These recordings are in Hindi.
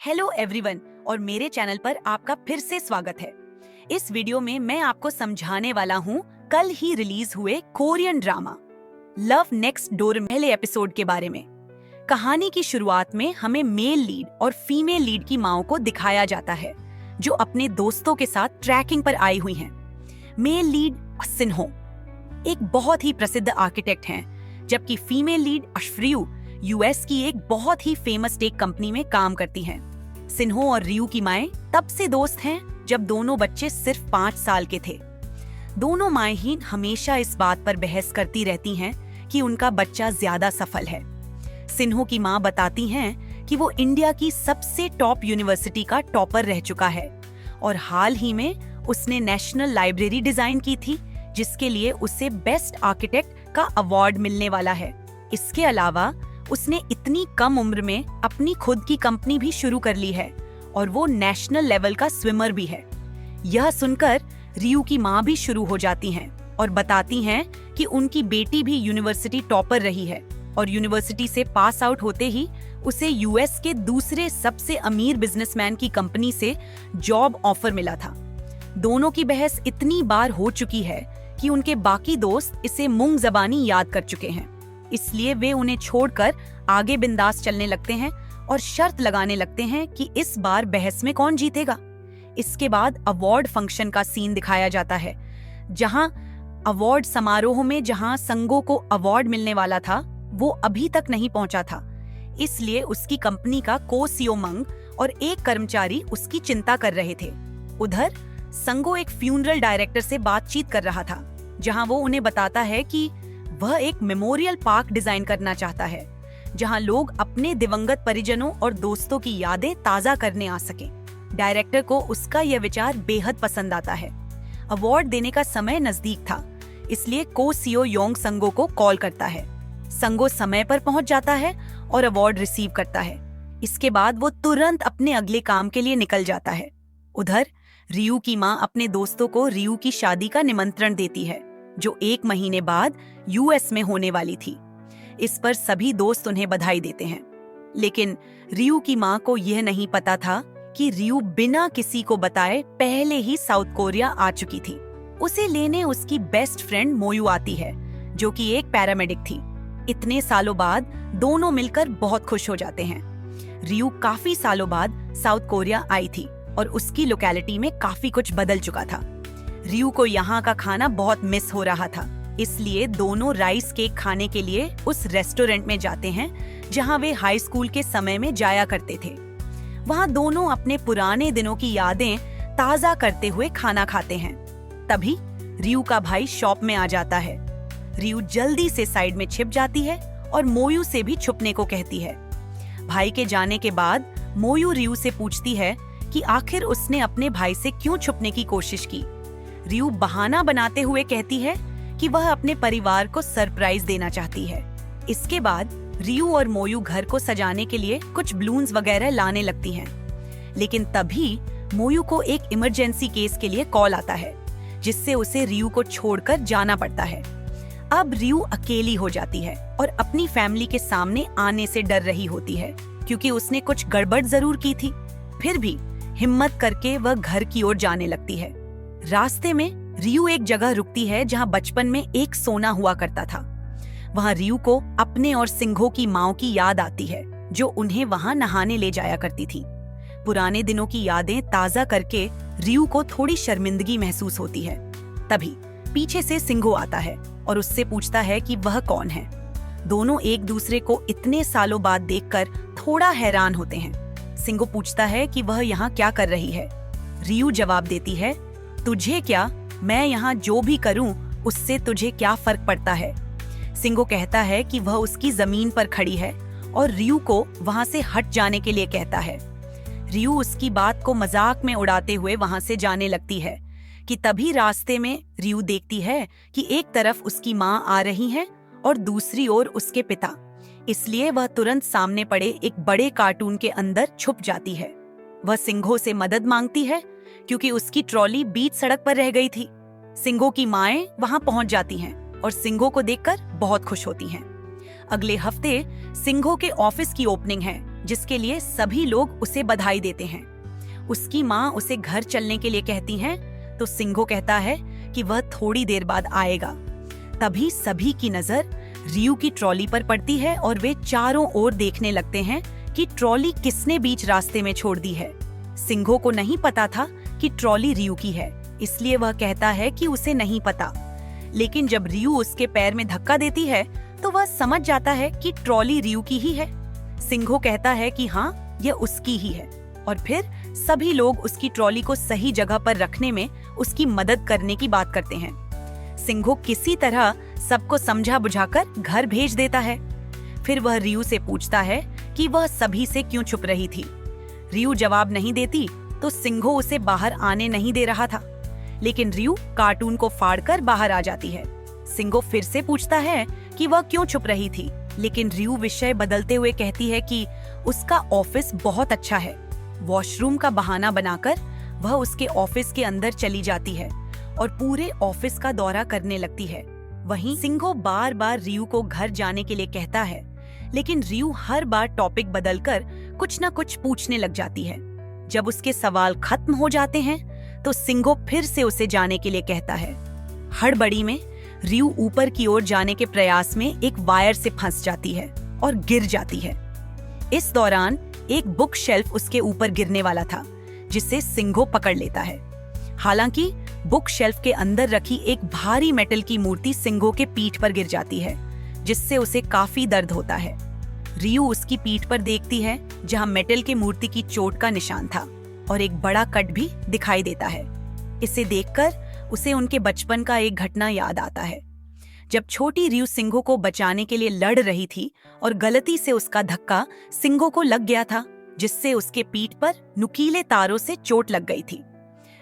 हेलो एवरीवन और मेरे चैनल पर आपका फिर से स्वागत है। इस वीडियो में मैं आपको समझाने वाला हूँ कल ही रिलीज हुए Korean drama love next door पहले एपिसोड के बारे में। कहानी की शुरुआत में हमें मेल लीड और फीमेल लीड की माओ को दिखाया जाता है जो अपने दोस्तों के साथ ट्रैकिंग पर आई हुई हैं। मेल लीड सिन्हो एक बहुत ही प्रसिद्ध आर्किटेक्ट हैं, जबकि फीमेल लीड अश्फ्रियू यूएस की एक बहुत ही फेमस टेक कंपनी में काम करती हैं। सिन्हो और रियू की माएं तब से दोस्त हैं जब दोनों बच्चे सिर्फ 5 साल के थे। दोनों माएं ही हमेशा इस बात पर बहस करती रहती हैं कि उनका बच्चा ज्यादा सफल है। सिन्हो की मां बताती हैं कि वो इंडिया की सबसे टॉप यूनिवर्सिटी का टॉपर रह चुका है और हाल ही में उसने नेशनल लाइब्रेरी डिजाइन की थी, जिसके लिए उसे बेस्ट आर्किटेक्ट का अवार्ड मिलने वाला है। इसके अलावा उसने इतनी कम उम्र में अपनी खुद की कंपनी भी शुरू कर ली है और वो नेशनल लेवल का स्विमर भी है। यह सुनकर रियू की मां भी शुरू हो जाती हैं और बताती हैं कि उनकी बेटी भी यूनिवर्सिटी टॉपर रही है और यूनिवर्सिटी से पास आउट होते ही उसे यूएस के दूसरे सबसे अमीर बिजनेसमैन की कंपनी से जॉब ऑफर मिला था। दोनों की बहस इतनी बार हो चुकी है कि उनके बाकी दोस्त इसे मुंह जबानी याद कर चुके हैं, इसलिए वे उन्हें छोड़कर आगे बिंदास चलने लगते हैं और शर्त लगाने लगते हैं कि इस बार बहस में कौन जीतेगा। इसके बाद अवार्ड फंक्शन का सीन दिखाया जाता है, जहां अवार्ड समारोह में जहां संगो को अवार्ड मिलने वाला था वो अभी तक नहीं पहुंचा था, इसलिए उसकी कंपनी का को-सीईओ मंग और एक कर्मचारी उसकी चिंता कर रहे थे। उधर संगो एक फ्यूनरल डायरेक्टर से बातचीत कर रहा था, जहां वो उन्हें बताता है कि वह एक मेमोरियल पार्क डिजाइन करना चाहता है जहां लोग अपने दिवंगत परिजनों और दोस्तों की यादें ताजा करने आ सकें। डायरेक्टर को उसका यह विचार बेहद पसंद आता है। अवार्ड देने का समय नजदीक था, इसलिए को-सीईओ योंग संगो को कॉल करता है। संगो समय पर पहुंच जाता है और अवार्ड रिसीव करता है। इसके बाद वो तुरंत अपने अगले काम के लिए निकल जाता है। उधर रियू की मां अपने दोस्तों को रियू की शादी का निमंत्रण देती है, जो 1 महीने बाद यूएस में होने वाली थी। इस पर सभी दोस्त उन्हें बधाई देते हैं, लेकिन रियू की मां को यह नहीं पता था कि रियू बिना किसी को बताए पहले ही साउथ कोरिया आ चुकी थी। उसे लेने उसकी बेस्ट फ्रेंड मोयू आती है, जो कि एक पैरामेडिक थी। इतने सालों बाद दोनों मिलकर बहुत खुश हो जाते हैं। रियू काफी सालों बाद साउथ कोरिया आई थी और उसकी लोकेलिटी में काफी कुछ बदल चुका था। रियू को यहाँ का खाना बहुत मिस हो रहा था, इसलिए दोनों राइस केक खाने के लिए उस रेस्टोरेंट में जाते हैं जहाँ वे हाई स्कूल के समय में जाया करते थे। वहाँ दोनों अपने पुराने दिनों की यादें ताजा करते हुए खाना खाते हैं। तभी रियू का भाई शॉप में आ जाता है। रियू जल्दी से साइड में छिप जाती है और मोयू से भी छुपने को कहती है। भाई के जाने के बाद मोयू रियू से पूछती है कि आखिर उसने अपने भाई से क्यों छुपने की कोशिश की। रियू बहाना बनाते हुए कहती है कि वह अपने परिवार को सरप्राइज देना चाहती है। इसके बाद रियू और मोयू घर को सजाने के लिए कुछ बलून्स वगैरह लाने लगती हैं। लेकिन तभी मोयू को एक इमरजेंसी केस के लिए कॉल आता है, जिससे उसे रियू को छोड़कर जाना पड़ता है। अब रियू अकेली हो जाती है और अपनी फैमिली के सामने आने से डर रही होती है, क्योंकि उसने कुछ गड़बड़ जरूर की थी। फिर भी हिम्मत करके वह घर की ओर जाने लगती है। रास्ते में रियू एक जगह रुकती है जहां बचपन में एक सोना हुआ करता था। वहां रियू को अपने और सिंघो की माओ की याद आती है, जो उन्हें वहां नहाने ले जाया करती थी। पुराने दिनों की यादें ताजा करके रियू को थोड़ी शर्मिंदगी महसूस होती है। तभी पीछे से सिंघो आता है और उससे पूछता है कि वह कौन है। दोनों एक दूसरे को इतने सालों बाद देखकर थोड़ा हैरान होते हैं। सिंघो पूछता है कि वह यहाँ क्या कर रही है। रियू जवाब देती है, तुझे क्या, मैं यहाँ जो भी करूँ उससे तुझे क्या फर्क पड़ता है। सिंघो कहता है कि वह उसकी जमीन पर खड़ी है और रियू को वहाँ से हट जाने के लिए कहता है। रियू उसकी बात को मजाक में उड़ाते हुए वहाँ से जाने लगती है कि तभी रास्ते में रियू देखती है कि एक तरफ उसकी माँ आ रही है और दूसरी ओर उसके पिता। इसलिए वह तुरंत सामने पड़े एक बड़े कार्टून के अंदर छुप जाती है। वह सिंघो से मदद मांगती है क्योंकि उसकी ट्रॉली बीच सड़क पर रह गई थी। सिंघो की माएं वहां पहुंच जाती हैं और सिंघो को देखकर बहुत खुश होती हैं। अगले हफ्ते सिंघो के ऑफिस की ओपनिंग है, जिसके लिए सभी लोग उसे बधाई देते हैं। उसकी माँ उसे घर चलने के लिए कहती हैं, तो सिंघो कहता है कि वह थोड़ी देर बाद आएगा। तभी सभी की नजर रियू की ट्रॉली पर पड़ती है और वे चारों ओर देखने लगते हैं कि ट्रॉली किसने बीच रास्ते में छोड़ दी है। सिंघो को नहीं पता था कि ट्रॉली रियू की है, इसलिए वह कहता है कि उसे नहीं पता। लेकिन जब रियू उसके पैर में धक्का देती है तो वह समझ जाता है कि ट्रॉली रियू की ही है। सिंघो कहता है कि हाँ, यह उसकी ही है, और फिर सभी लोग उसकी ट्रॉली को सही जगह पर रखने में उसकी मदद करने की बात करते हैं। सिंघो किसी तरह सबको समझा बुझाकर घर भेज देता है। फिर वह रियू से पूछता है कि वह सभी से क्यों छुप रही थी। रियू जवाब नहीं देती तो सिंघो उसे बाहर आने नहीं दे रहा था, लेकिन रियू कार्टून को फाड़कर बाहर आ जाती है। सिंघो फिर से पूछता है कि वह क्यों छुप रही थी, लेकिन रियू विषय बदलते हुए कहती है कि उसका ऑफिस बहुत अच्छा है। वॉशरूम का बहाना बनाकर वह उसके ऑफिस के अंदर चली जाती है और पूरे ऑफिस का दौरा करने लगती है। वहीं सिंघो बार बार रियू को घर जाने के लिए कहता है, लेकिन रियू हर बार टॉपिक बदलकर कुछ न कुछ पूछने लग जाती है। जब उसके सवाल खत्म हो जाते हैं तो सिंघो फिर से उसे जाने के लिए कहता है। हड़बड़ी में रियू ऊपर की ओर जाने के प्रयास में एक वायर से फंस जाती है और गिर जाती है। इस दौरान एक बुक शेल्फ उसके ऊपर गिरने वाला था, जिसे सिंघो पकड़ लेता है। हालांकि बुक शेल्फ के अंदर रखी एक भारी मेटल की मूर्ति सिंघो के पीठ पर गिर जाती है, जिससे उसे काफी दर्द होता है। रियू उसकी पीठ पर देखती है, जहां मेटल की मूर्ति की चोट का निशान था और एक बड़ा कट भी दिखाई देता है। इसे देखकर उसे उनके बचपन का एक घटना याद आता है, जब छोटी रियू सिंघो को बचाने के लिए लड़ रही थी और गलती से उसका धक्का सिंघो को लग गया था, जिससे उसके पीठ पर नुकीले तारों से चोट लग गई थी।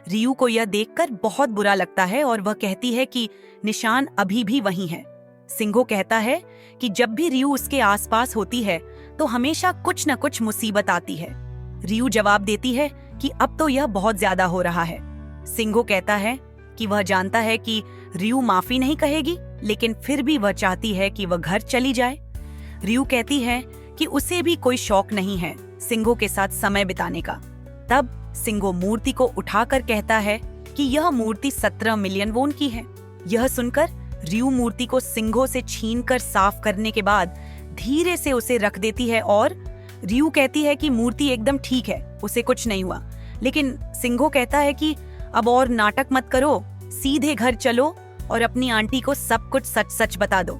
रियू को यह देखकर बहुत बुरा लगता है और वह कहती है कि निशान अभी भी वही है। सिंघो कहता है कि जब भी रियू उसके आसपास होती है तो हमेशा कुछ न कुछ मुसीबत आती है। रियू जवाब देती है कि अब तो यह बहुत ज्यादा हो रहा है। सिंघो कहता है कि वह जानता है कि रियू माफी नहीं कहेगी, लेकिन फिर भी वह चाहती है कि वह घर चली जाए। रियू कहती है कि उसे भी कोई शौक नहीं है सिंघो के साथ समय बिताने का। तब सिंघो मूर्ति को उठाकर कहता है कि यह मूर्ति 17 मिलियन वोन की है। यह सुनकर रियू मूर्ति को सिंघो से छीनकर साफ करने के बाद धीरे से उसे रख देती है और रियू कहती है कि मूर्ति एकदम ठीक है, उसे कुछ नहीं हुआ। लेकिन सिंघो कहता है कि अब और नाटक मत करो, सीधे घर चलो और अपनी आंटी को सब कुछ सच सच बता दो।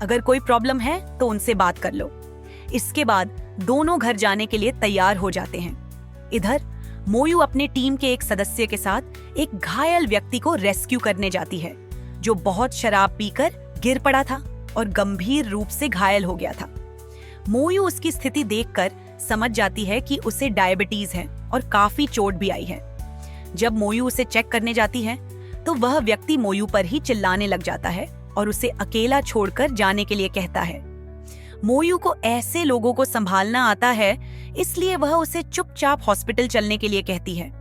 अगर कोई प्रॉब्लम है तो उनसे बात कर लो। इसके बाद दोनों घर जाने के लिए तैयार हो जाते हैं। इधर मोयू अपने टीम के एक सदस्य के साथ एक घायल व्यक्ति को रेस्क्यू करने जाती है, जो बहुत शराब पीकर गिर पड़ा था और गंभीर रूप से घायल हो गया था। मोयू उसकी स्थिति देखकर समझ जाती है कि उसे डायबिटीज है और काफी चोट भी आई है। जब मोयू उसे चेक करने जाती है तो वह व्यक्ति मोयू पर ही चिल्लाने लग जाता है और उसे अकेला छोड़कर जाने के लिए कहता है। मोयू को ऐसे लोगों को संभालना आता है, इसलिए वह उसे चुपचाप हॉस्पिटल चलने के लिए कहती है।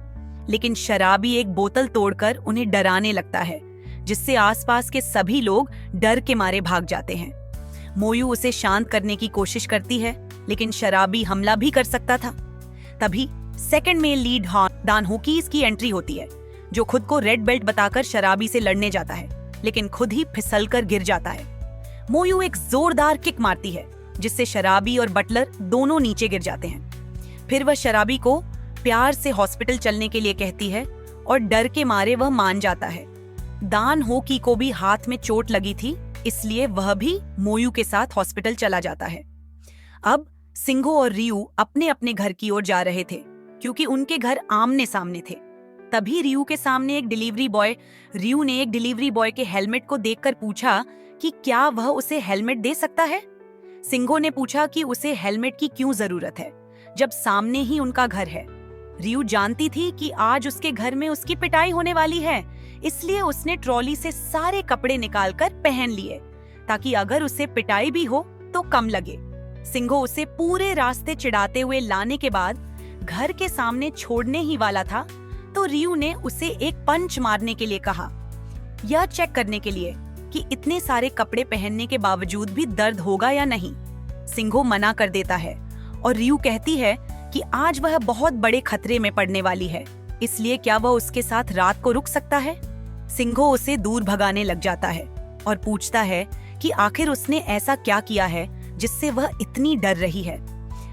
लेकिन शराबी एक बोतल तोड़कर उन्हें डराने लगता है, जिससे आसपास के सभी लोग डर के मारे भाग जाते हैं। मोयू उसे शांत करने की कोशिश करती है, लेकिन शराबी हमला भी कर सकता था। तभी सेकंड में लीड दान होकीज की एंट्री होती है, जो खुद को रेड बेल्ट बताकर शराबी से लड़ने जाता है, लेकिन खुद ही फिसलकर गिर जाता है। मोयू एक जोरदार किक मारती है, जिससे शराबी और बटलर दोनों नीचे गिर जाते हैं। फिर वह शराबी को प्यार से हॉस्पिटल चलने के लिए कहती है और डर के मारे वह मान जाता है। दान होकी को भी हाथ में चोट लगी थी, इसलिए वह भी मोयू के साथ हॉस्पिटल चला जाता है। अब सिंघो और रियू अपने अपने घर की ओर जा रहे थे, क्योंकि उनके घर आमने सामने थे। तभी रियू ने एक डिलीवरी बॉय के हेलमेट को देखकर पूछा कि क्या वह उसे हेलमेट दे सकता है। सिंघो ने पूछा कि उसे हेलमेट की क्यों जरूरत है, जब सामने ही उनका घर है। रियू जानती थी कि आज उसके घर में उसकी पिटाई होने वाली है, इसलिए उसने ट्रॉली से सारे कपड़े निकालकर पहन लिए, ताकि अगर उसे पिटाई भी हो तो कम लगे। सिंघो उसे पूरे रास्ते चिढ़ाते हुए लाने के बाद घर के सामने छोड़ने ही वाला था, तो रियू ने उसे एक पंच मारने के लिए कहा, यह चेक करने के लिए कि इतने सारे कपड़े पहनने के बावजूद भी दर्द होगा या नहीं। सिंघो मना कर देता है और रियू कहती है कि आज वह बहुत बड़े खतरे में पड़ने वाली है, इसलिए क्या वह उसके साथ रात को रुक सकता है। सिंघो उसे दूर भगाने लग जाता है और पूछता है कि आखिर उसने ऐसा क्या किया है जिससे वह इतनी डर रही है।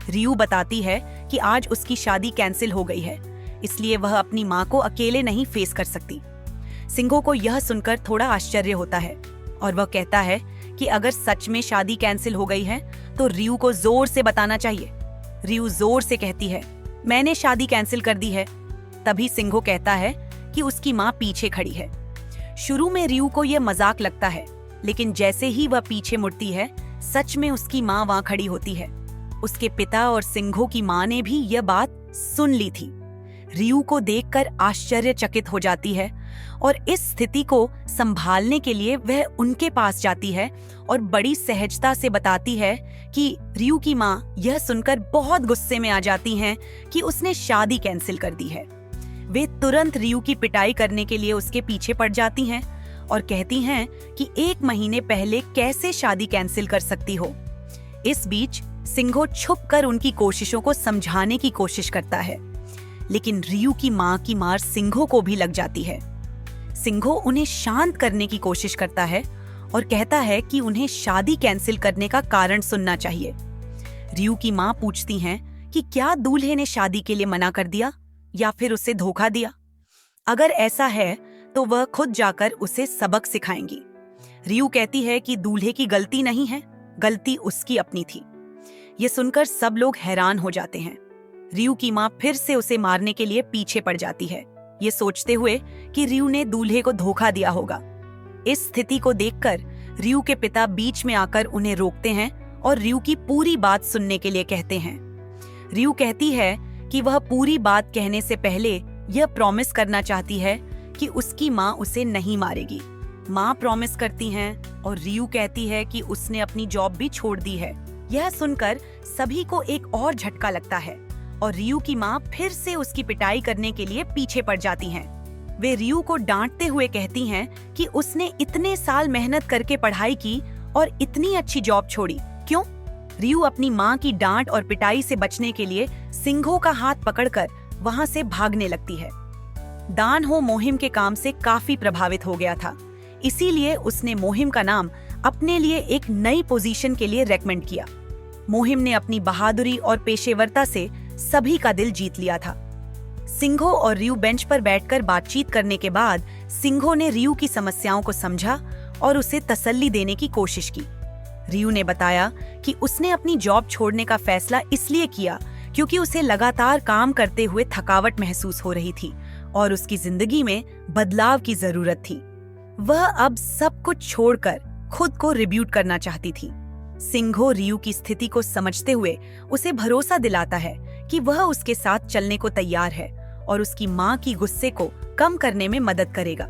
रियू बताती है कि आज उसकी शादी कैंसिल हो गई है, इसलिए वह अपनी माँ को अकेले नहीं फेस कर सकती। सिंघो को यह सुनकर थोड़ा आश्चर्य होता है और वह कहता है कि अगर सच में शादी कैंसिल हो गई है तो रियू को जोर से बताना चाहिए। रियू जोर से कहती है, मैंने शादी कैंसिल कर दी है। तभी सिंघो कहता है कि उसकी माँ पीछे खड़ी है। शुरू में रियू को यह मजाक लगता है, लेकिन जैसे ही वह पीछे मुड़ती है, सच में उसकी माँ वहां खड़ी होती है। उसके पिता और सिंघो की माँ ने भी यह बात सुन ली थी। रियू को देखकर आश्चर्यचकित हो जाती है और इस स्थिति को संभालने के लिए वह उनके पास जाती है और बड़ी सहजता से बताती है कि रियू की माँ यह सुनकर बहुत गुस्से में आ जाती हैं कि उसने शादी कैंसिल कर दी है। वे तुरंत रियू की पिटाई करने के लिए उसके पीछे पड़ जाती हैं और कहती हैं कि 1 महीने पहले कैसे शादी कैंसिल कर सकती हो। इस बीच सिंघो छुपकर उनकी कोशिशों को समझाने की कोशिश करता है, लेकिन रियू की माँ की मार सिंघो को भी लग जाती है। सिंघो उन्हें शांत करने की कोशिश करता है और कहता है कि उन्हें शादी कैंसिल करने का कारण सुनना चाहिए। रियू की माँ पूछती हैं कि क्या दूल्हे ने शादी के लिए मना कर दिया या फिर उसे धोखा दिया। अगर ऐसा है तो वह खुद जाकर उसे सबक सिखाएंगी। रियू कहती है कि दूल्हे की गलती नहीं है, गलती उसकी अपनी थी। ये सुनकर सब लोग हैरान हो जाते हैं। रियू की माँ फिर से उसे मारने के लिए पीछे पड़ जाती है, ये सोचते हुए कि रियू ने दूल्हे को धोखा दिया होगा। इस स्थिति को देखकर रियू के पिता बीच में आकर उन्हें रोकते हैं और रियू की पूरी बात सुनने के लिए कहते हैं। रियू कहती है कि वह पूरी बात कहने से पहले यह प्रॉमिस करना चाहती है कि उसकी माँ उसे नहीं मारेगी। माँ प्रॉमिस करती हैं और रियू कहती है कि उसने अपनी जॉब भी छोड़ दी है। यह सुनकर सभी को एक और झटका लगता है और रियू की माँ फिर से उसकी पिटाई करने के लिए पीछे पड़ जाती हैं। वे रियू को डांटते हुए कहती हैं कि उसने इतने साल मेहनत करके पढ़ाई की और इतनी अच्छी जॉब छोड़ी, क्यों? रियू अपनी माँ की डांट और पिटाई से बचने के लिए सिंघो का हाथ पकड़कर वहां से भागने लगती है। दान हो मोहिम के काम से काफी प्रभावित हो गया था, इसीलिए उसने मोहिम का नाम अपने लिए एक नई पोजीशन के लिए रेकमेंड किया। मोहिम ने अपनी बहादुरी और पेशेवरता से सभी का दिल जीत लिया था। सिंघो और रियू बेंच पर बैठकर बातचीत करने के बाद सिंघो ने रियू की समस्याओं को समझा और उसे तसल्ली देने की कोशिश की। रियू ने बताया कि उसने अपनी जॉब छोड़ने का फैसला इसलिए किया क्योंकि उसे लगातार काम करते हुए थकावट महसूस हो रही थी और उसकी जिंदगी में बदलाव की जरूरत थी। वह अब सब कुछ छोड़कर खुद को रिब्यूट करना चाहती थी। सिंघो रियू की स्थिति को समझते हुए उसे भरोसा दिलाता है कि वह उसके साथ चलने को तैयार है और उसकी माँ की गुस्से को कम करने में मदद करेगा।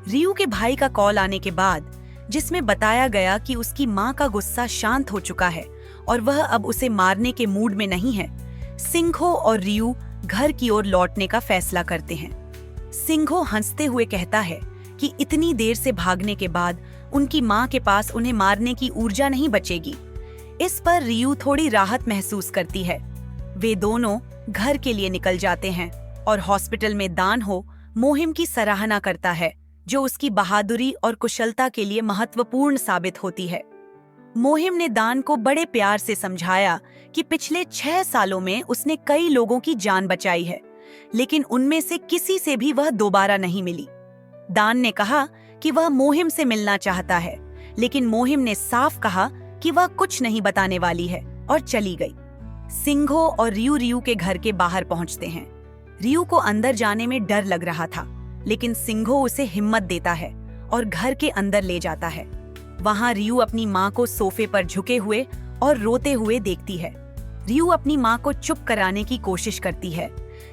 रियू के भाई का कॉल आने के बाद, जिसमें बताया गया कि उसकी माँ का गुस्सा शांत हो चुका है और वह अब उसे मारने के मूड में नहीं है, सिंघो और रियू घर की ओर लौटने का फैसला करते हैं। सिंघो हंसते हुए कहता है कि इतनी देर से भागने के बाद उनकी माँ के पास उन्हें मारने की ऊर्जा नहीं बचेगी। इस पर रियू थोड़ी राहत महसूस करती है। वे दोनों घर के लिए निकल जाते हैं और हॉस्पिटल में दान हो मोहिम की सराहना करता है, जो उसकी बहादुरी और कुशलता के लिए महत्वपूर्ण साबित होती है। मोहिम ने दान को बड़े प्यार से समझाया कि पिछले 6 सालों में उसने कई लोगों की जान बचाई है, लेकिन उनमें से किसी से भी वह दोबारा नहीं मिली। दान ने कहा कि वह मोहिम से मिलना चाहता है, लेकिन मोहिम ने साफ कहा कि वह कुछ नहीं बताने वाली है और चली गई। सिंघो और रियू के घर के बाहर पहुंचते हैं। रियू को अंदर जाने में डर लग रहा था, लेकिन सिंघो उसे हिम्मत देता है और घर के अंदर ले जाता है। वहां रियू अपनी माँ को सोफे पर झुके हुए और रोते हुए देखती है। रियू अपनी माँ को चुप कराने की कोशिश करती है,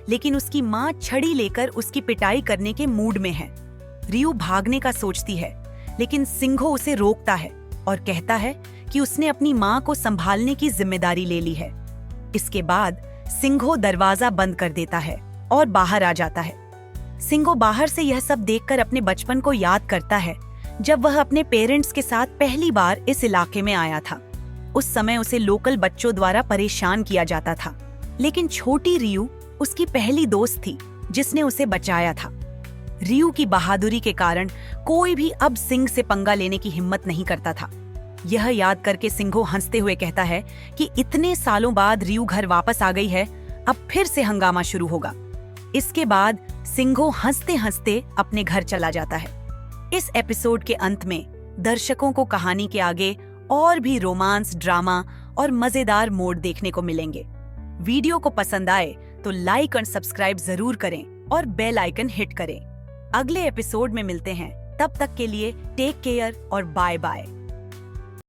लेकिन उसकी माँ छड़ी लेकर उसकी पिटाई करने के मूड में है। रियू भागने का सोचती है, लेकिन सिंघो उसे रोकता है और कहता है कि उसने अपनी माँ को संभालने की जिम्मेदारी ले ली है। इसके बाद सिंघो दरवाजा बंद कर देता है और बाहर आ जाता है। सिंघो बाहर से यह सब देखकर अपने बचपन को याद करता है, जब वह अपने पेरेंट्स के साथ पहली बार इस इलाके में आया था। उस समय उसे लोकल बच्चों द्वारा परेशान किया जाता था, लेकिन छोटी रियू उसकी पहली दोस्त थी जिसने उसे बचाया था। रियू की बहादुरी के कारण कोई भी अब सिंह से पंगा लेने की हिम्मत नहीं करता था। यह याद करके सिंघो हंसते हुए कहता है कि इतने सालों बाद रियू घर वापस आ गई है, अब फिर से हंगामा शुरू होगा। इसके बाद सिंघो हंसते हंसते अपने घर चला जाता है। इस एपिसोड के अंत में दर्शकों को कहानी के आगे और भी रोमांस, ड्रामा और मजेदार मोड़ देखने को मिलेंगे। वीडियो को पसंद आए तो लाइक और सब्सक्राइब जरूर करें और बेल आइकन हिट करें। अगले एपिसोड में मिलते हैं, तब तक के लिए टेक केयर और बाय बाय।